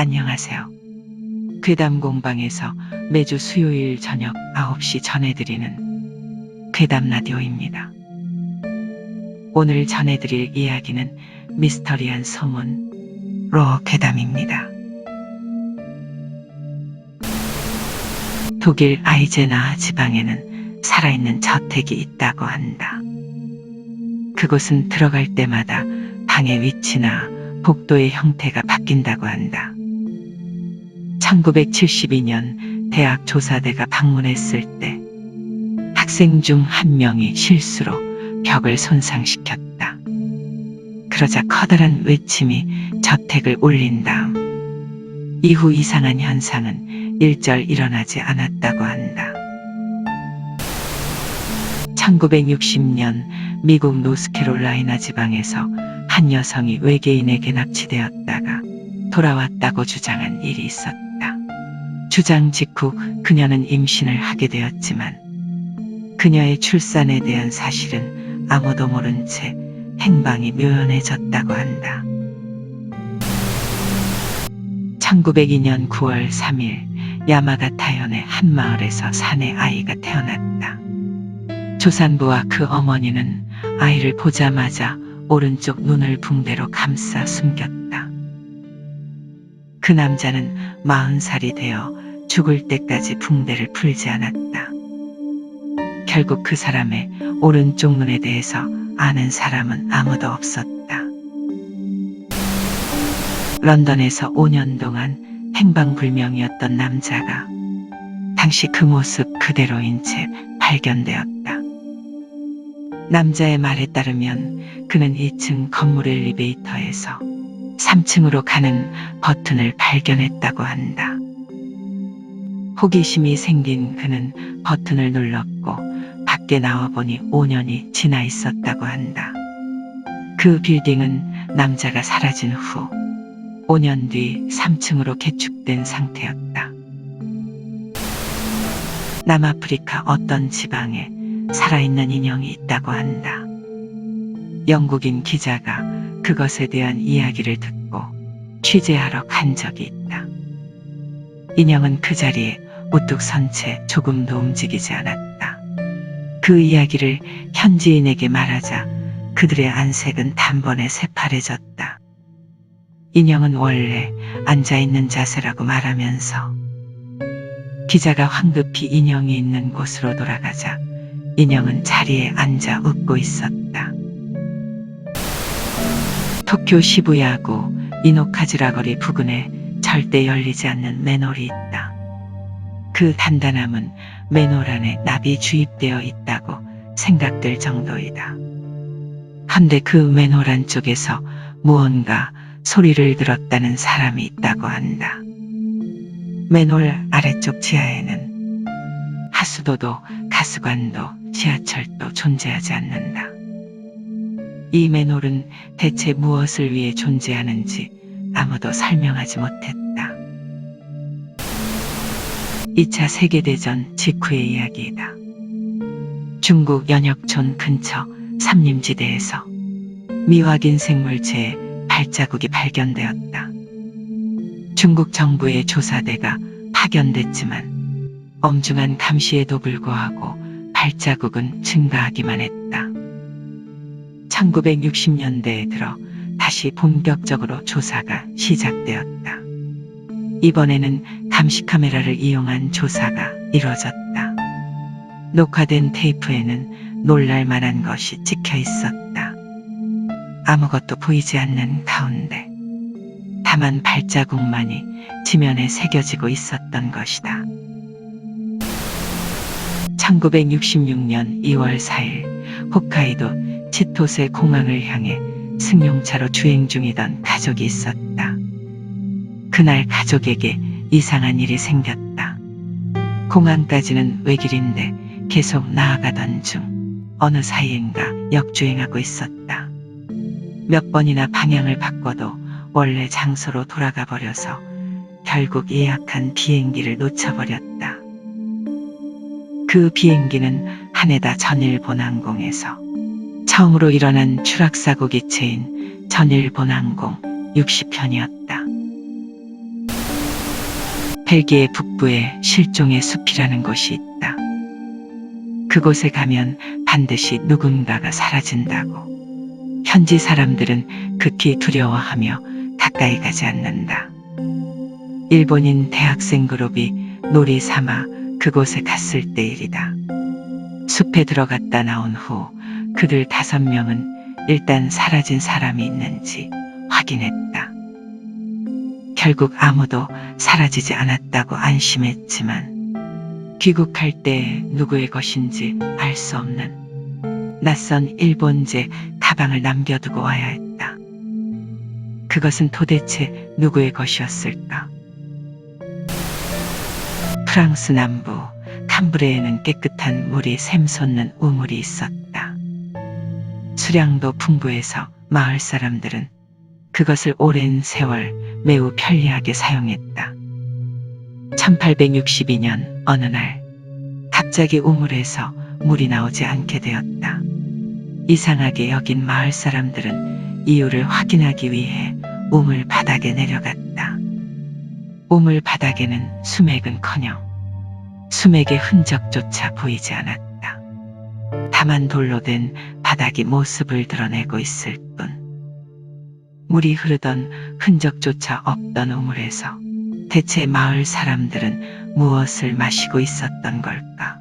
안녕하세요. 괴담 공방에서 매주 수요일 저녁 9시 전해드리는 괴담 라디오입니다. 오늘 전해드릴 이야기는 미스터리한 소문 로 괴담입니다. 독일 아이제나 지방에는 살아있는 저택이 있다고 한다. 그곳은 들어갈 때마다 방의 위치나 복도의 형태가 바뀐다고 한다. 1972년 대학 조사대가 방문했을 때 학생 중 한 명이 실수로 벽을 손상시켰다. 그러자 커다란 외침이 저택을 울린 다음 이후 이상한 현상은 일절 일어나지 않았다고 한다. 1960년 미국 노스캐롤라이나 지방에서 한 여성이 외계인에게 납치되었다가 돌아왔다고 주장한 일이 있었다. 주장 직후 그녀는 임신을 하게 되었지만 그녀의 출산에 대한 사실은 아무도 모른 채 행방이 묘연해졌다고 한다. 1902년 9월 3일 야마가타현의 한 마을에서 사내 아이가 태어났다. 조산부와 그 어머니는 아이를 보자마자 오른쪽 눈을 붕대로 감싸 숨겼다. 그 남자는 40살이 되어 죽을 때까지 붕대를 풀지 않았다. 결국 그 사람의 오른쪽 눈에 대해서 아는 사람은 아무도 없었다. 런던에서 5년 동안 행방불명이었던 남자가 당시 그 모습 그대로인 채 발견되었다. 남자의 말에 따르면 그는 2층 건물 엘리베이터에서 3층으로 가는 버튼을 발견했다고 한다. 호기심이 생긴 그는 버튼을 눌렀고 밖에 나와보니 5년이 지나 있었다고 한다. 그 빌딩은 남자가 사라진 후 5년 뒤 3층으로 개축된 상태였다. 남아프리카 어떤 지방에 살아있는 인형이 있다고 한다. 영국인 기자가 그것에 대한 이야기를 듣고 취재하러 간 적이 있다. 인형은 그 자리에 우뚝 선 채 조금도 움직이지 않았다. 그 이야기를 현지인에게 말하자 그들의 안색은 단번에 새파래졌다. 인형은 원래 앉아있는 자세라고 말하면서 기자가 황급히 인형이 있는 곳으로 돌아가자 인형은 자리에 앉아 웃고 있었다. 도쿄 시부야구 이노카즈라 거리 부근에 절대 열리지 않는 맨홀이 있다. 그 단단함은 맨홀 안에 납이 주입되어 있다고 생각될 정도이다. 한데 그 맨홀 안쪽에서 무언가 소리를 들었다는 사람이 있다고 한다. 맨홀 아래쪽 지하에는 하수도도 가스관도 지하철도 존재하지 않는다. 이 맨홀은 대체 무엇을 위해 존재하는지 아무도 설명하지 못했다. 2차 세계대전 직후의 이야기이다. 중국 연역촌 근처 삼림지대에서 미확인 생물체의 발자국이 발견되었다. 중국 정부의 조사대가 파견됐지만 엄중한 감시에도 불구하고 발자국은 증가하기만 했다. 1960년대에 들어 다시 본격적으로 조사가 시작되었다. 이번에는 감시 카메라를 이용한 조사가 이뤄졌다. 녹화된 테이프에는 놀랄 만한 것이 찍혀 있었다. 아무것도 보이지 않는 가운데 다만 발자국만이 지면에 새겨지고 있었던 것이다. 1966년 2월 4일 홋카이도 치토세 공항을 향해 승용차로 주행 중이던 가족이 있었다. 그날 가족에게 이상한 일이 생겼다. 공항까지는 외길인데 계속 나아가던 중 어느 사이인가 역주행하고 있었다. 몇 번이나 방향을 바꿔도 원래 장소로 돌아가 버려서 결국 예약한 비행기를 놓쳐버렸다. 그 비행기는 하네다 전일본항공에서 처음으로 일어난 추락사고 기체인 전일본항공 60편이었다. 벨기에 북부에 실종의 숲이라는 곳이 있다. 그곳에 가면 반드시 누군가가 사라진다고. 현지 사람들은 극히 두려워하며 가까이 가지 않는다. 일본인 대학생 그룹이 놀이 삼아 그곳에 갔을 때 일이다. 숲에 들어갔다 나온 후 그들 5명은 일단 사라진 사람이 있는지 확인했다. 결국 아무도 사라지지 않았다고 안심했지만 귀국할 때 누구의 것인지 알 수 없는 낯선 일본제 가방을 남겨두고 와야 했다. 그것은 도대체 누구의 것이었을까? 프랑스 남부 캄브레에는 깨끗한 물이 샘솟는 우물이 있었다. 수량도 풍부해서 마을 사람들은 그것을 오랜 세월 매우 편리하게 사용했다. 1862년 어느 날 갑자기 우물에서 물이 나오지 않게 되었다. 이상하게 여긴 마을 사람들은 이유를 확인하기 위해 우물 바닥에 내려갔다. 우물 바닥에는 수맥은커녕 수맥의 흔적조차 보이지 않았다. 다만 돌로 된 바닥이 모습을 드러내고 있을 뿐. 물이 흐르던 흔적조차 없던 우물에서 대체 마을 사람들은 무엇을 마시고 있었던 걸까?